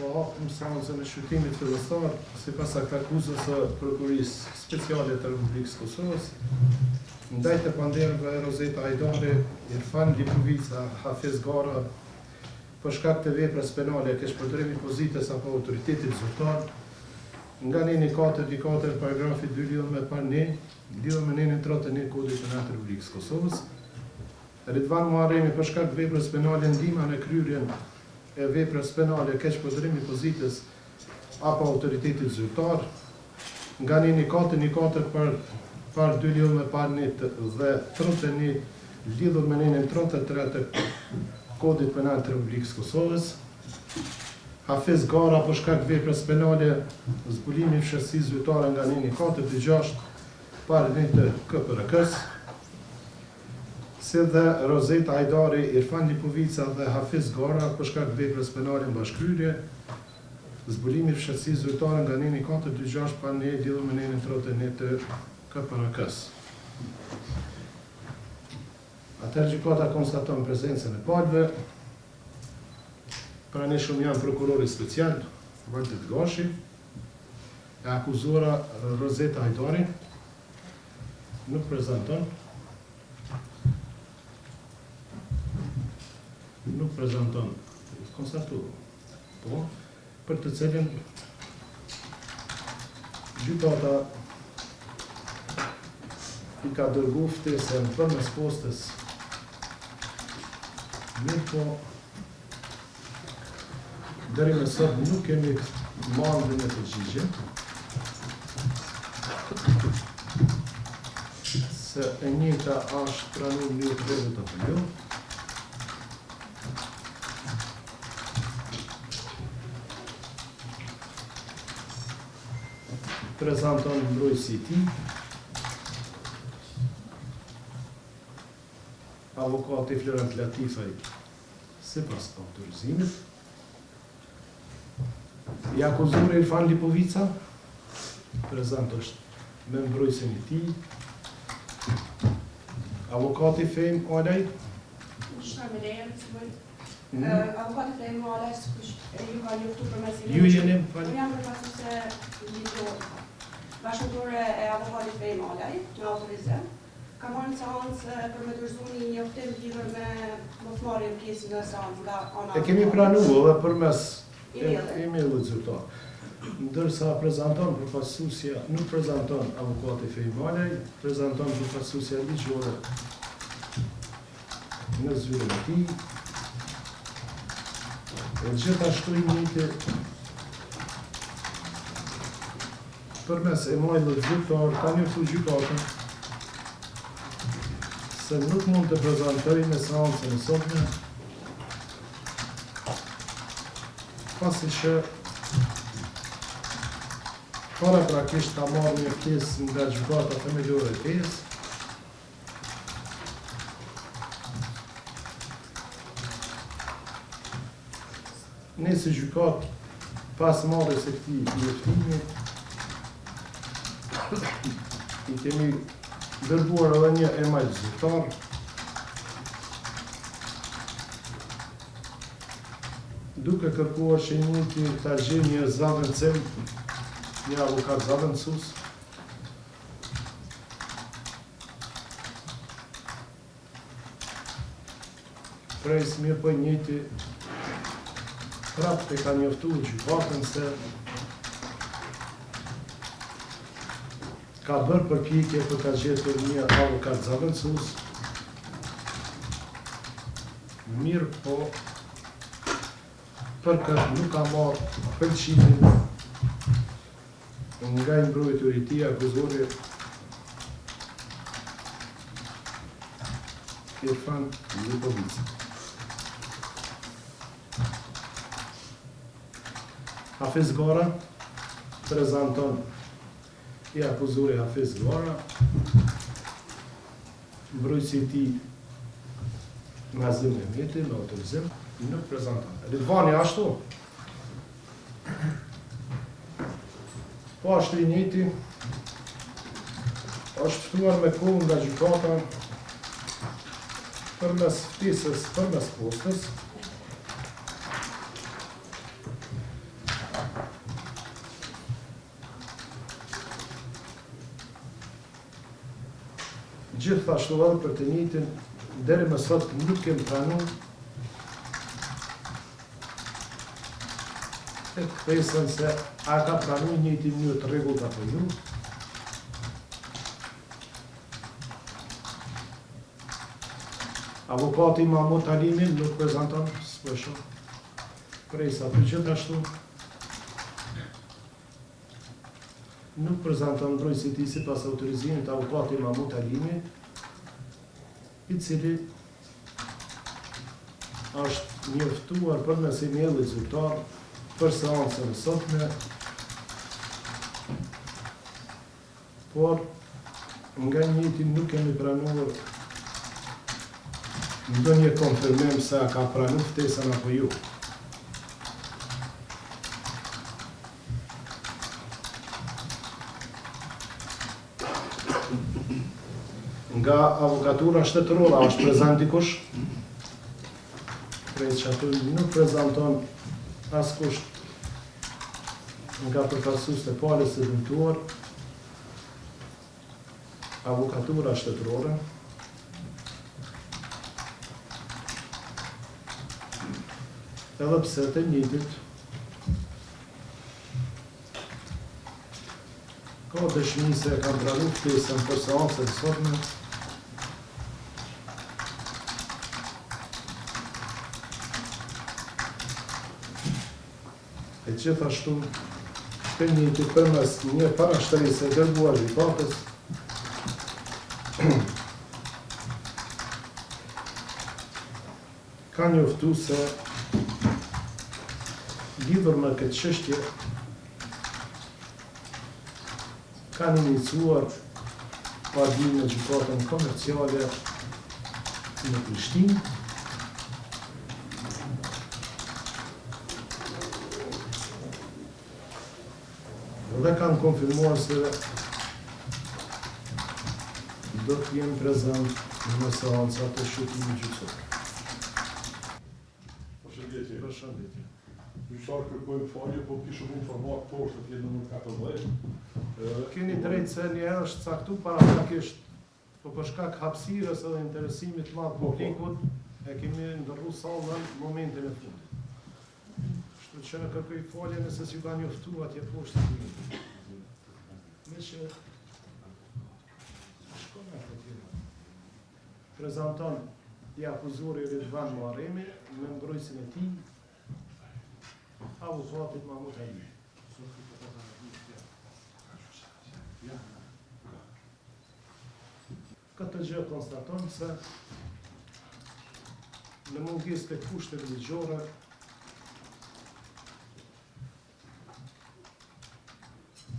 Po hapëm seancën e shqyrtimit fillestar sipas aktakuzës së Prokurisë Speciale të Republikës Kosovës ndaj të panderëve Rozeta Hajdari, Irfan Lipovica, Hafiz Gara për shkak të veprës penale keqpërdorim i pozitës apo autoritetit zyrtar nga neni 4-4 paragrafi 2 lidhur me par 1 lidhur me nenin 31 Kodit Penal të Republikës Kosovës. Ridvan Muharremi për shkak të veprës penale ndihma në kryerjen e veprës penale keqpërdorim i pozitës apo autoritetit zyrtar nga neni 4-4 par 2 lidhur me par 1 dhe 31 lidhur me nenin 33 të Kodit Penal të Republikës Kosovës. Hafiz Gara për shkak veprës penale zbulimi i fshirësisë zyrtare nga neni 4-6 par 1 të KPRK-s. Si dhe Rozeta Hajdari, Irfan Lipovica dhe Hafiz Gara për shkak veprës penale mbashkryrje, zbulimi i fshirësisë zyrtare nga neni 4-6 par 1 lidhur me nenin 31 të KPRK-s. Atëherë gjykata konstaton prezencën e palëve. Pranishëm janë prokurori special, Valdit Gashi, e akuzuara Rozeta Hajdari, nuk prezanton. Nuk prezanton, konstatuar, po, për të cilin gjykata i ka dërgu ftesën përmes postës. Mirë po, deri më sot nuk kemi marrë në përgjigje, se e njëjta është pranuar një kredit apo jo. Prezanton mbrojtësi i tij, avokati Florent Latifaj sipas autorizimit, i akuzuar Irfan Lipovica, prezant është me mbrojtësin e tij, avokati Fejm Alaj. Avokati Fejm Alaj, ju ka njoftuar përmes Ju jeni jam përfaqësuese ligjore. Bashkëpunëtore e avokatit Fejm Alaj, me autorizim, ka marrë në seancë për me dorëzuar një njoftim lidhur me mosmarrjen pjesë në seancë nga ana. E kemi pranuar edhe përmes emailit zyrtar. Ndërsa prezanton përfaqësuesja, nuk prezanton avokati Fejm Alaj, prezanton përfaqësuesja ligjore në zyrën e tij. E gjithashtu i njëjtë përmes emailit zyrtar ka njoftuar gjykatën se nuk mund të prezantojë në seancën e sotme, pasi që paraprakisht ka marrë një ftesë nga gjykata themelore e TE-s, ne si gjykat pas marrjes së këtij njoftimi i kemi dërguar edhe një email zyrtar duke kërkuar që njëti ta gjejë një zaventësim, një avokat zaventësues, prej mirë po njëti prapë e ka njoftuar gjykatën se ka bërë përpjekje për ta gjetur një avokat zaventësues, mirë po për këtë nuk ka marrë pëlqimin nga i mbrojturi i tij akuzori Irfan Lipovica. Hafiz Gara prezanton i akuzuari Hafiz Gara, mbrojtësi i tij Nazim Mehmeti me autorizim, Nuk prezanton. Ridvani ashtu. Po ashtu I njëti, është ftuar me kohë nga gjykata përmes ftesës, përmes postës. Gjithashtu edhe për të njëjtin, deri më sot nuk kemi pranuar e kthesën se a ka pranuar njëjtin mënyrë të rregullt apo jo. Avokati Mahmut Halimi nuk prezanton s'po shoh. Presa të gjithashtu nuk prezanton mbrojtësi I tij sipas autorizimit të avokatit Mahmut Halimi, I cili është njoftuar përmes email-it zyrtar për seancën e sotme, por nga njëti nuk kemi pranuar ndonjë konfirmim se a ka pranuar ftesën apo jo. Nga avokatura shtetërore është prezant dikush? Prej që aty nuk prezenton askush nga përfaqësuesit e palës së dëmtuar, avokatura shtetërore. Edhe pse të njëjtit ka dëshmi se e kanë pranuar ftesën për seancën e sotme, e gjithashtu të njëjtit përmes një parashtërisë e dërguar gjykatës ka njoftuar se lidhur me këtë çështje kanë iniciuar padinë në gjykatën komerciale në Prishtinë, dhe kanë konfirmuar se do të jenë prezent në seancat e shqyrtimit gjyqësor. Përshëndetje. Gjyqtar kërkojmë falje, po kishëm informuar poshtë të jenë në 14. Keni drejtë se një herë është caktuar paraprakisht, po për shkak hapësirës edhe interesimit të madh publikut, e kemi ndërruar sallën në momentin e fundit. Kështu që kërkoj falje nëse s'ju ka njoftuar atje poshtë të një. Me që shkon atë tjera. Prezanton I akuzori Ridvan Muharremi me mbrojtësin e tij, avokatit Mahmut Halimi. Këtë gjë konstaton se në mungesë të kushteve ligjore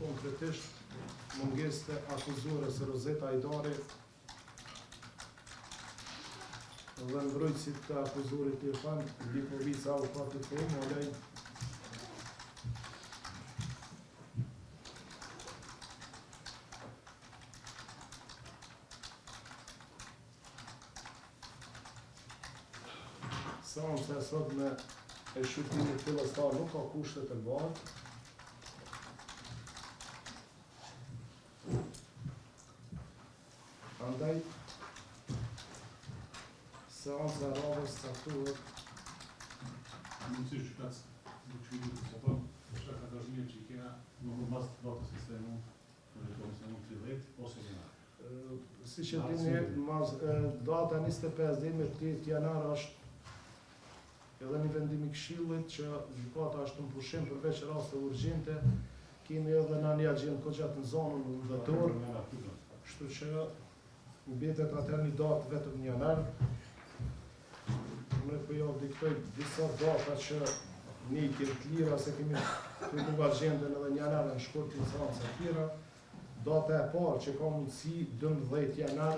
konkretisht mungesë të akuzores Rozeta Ajdari dhe mbrojtësit të akuzorit Irfan Likovica avokatit Forum Olej seanca e sotme e shqyrtimit fillestar nuk ka kushte të mbarë. Andaj, seanca e radhës caktohet Mundësisht gjykat nuk shkruajnë të sapo, për shkak të angazhimit që kena në mbas të datës sistemit në komisionin 30 ose janar. Siç e dini, data 25 deri me 30 janar është edhe një vendim I Këshillit që gjykata është në pushim përveç raste urgjente, kemi edhe në një agjendë kogjat në zonën udhëtor, kështu që mbetet atëherë një datë vetëm në janar. Unë po ju diktoj disa data që ne I kemi të lira se kemi filluar agjendën edhe në janar në shkurt në seanca të tjera. Data e parë që ka mundësi 12 janar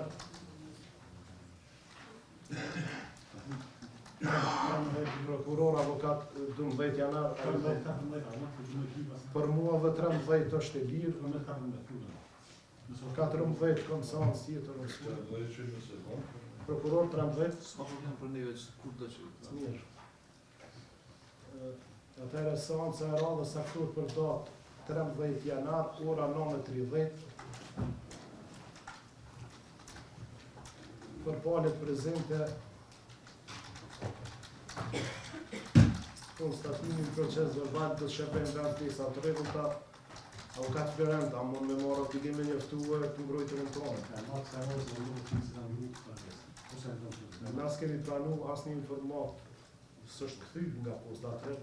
Prokuror, avokat, 12 janar, 14, ama çocuğun ekibi basın. për mua dhe 13 është e lirë, 14 problem. 14 kom seancë tjetër në smur. Prokuror 13, S'ka problem për neve që kur do që. mirë. Atëherë seanca e radhës saktuar për datë 13 janar, ora 9:30. Për palët prezente konstatimin proces verbal të shepën nga antesa të rregullta. Avokat Florent, a mund me marrë obligimin njoftuar të mbrojtjen tonë. Na s'kemi pranu asnjë informat s'është kthy nga posta atë.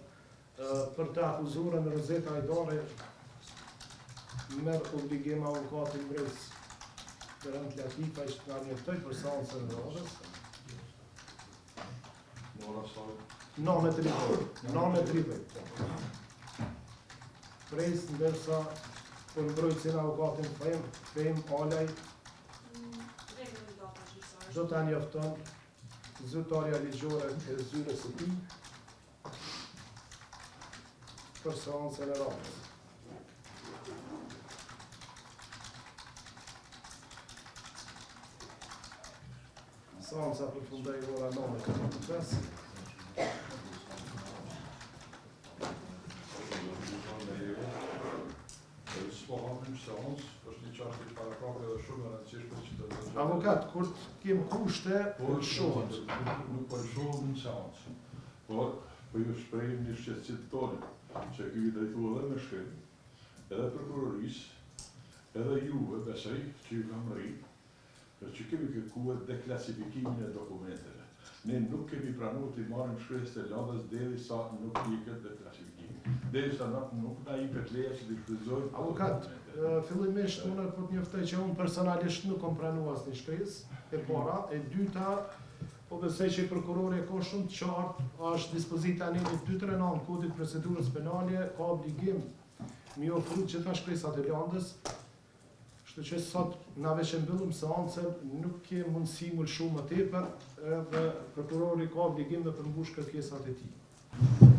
Për të akuzurën Rozeta Ajdari merr obligim avokati mbrojtës Florent Latifa ishte nga njoftoj për seancën e radhës. 9:30. Pres ndërsa për mbrojtësin avokatin Fem Alaj do ta njofton zyrtarja ligjore e zyrës së tij për seancën e radhës. Seanca përfundoi ora 9:45. Avokat, kur kem kushte, shohet. Nuk po shohëm në seancë, por ju shprehim një shqetësim tonë, që ky i drejtuar edhe me shkrim, edhe prokurorisë, edhe juve, besoj, që ju kam rritë, që kemi kërkuar deklasifikimin e dokumenteve. Ne nuk kemi pranuar të marrim shkresë të lodhës derisa nuk ikët deklasifikimi. Derisa nuk na jepet leja që të shfrytëzojmë. Avokat, fillimisht unë po të njoftoj që unë personalisht nuk kam pranuar asnjë shkresë e para, e dyta po besoj që prokurori ka shumë të qartë, është dispozita aneni 239 kodit procedurës penale, ka obligim mi ofru gjitha shkresat e landës. Kështu që sot na veç e mbyllim seancën, nuk ke mundësi më shumë më tepër, edhe prokurori ka obligim me përmbush kërkesat e tij.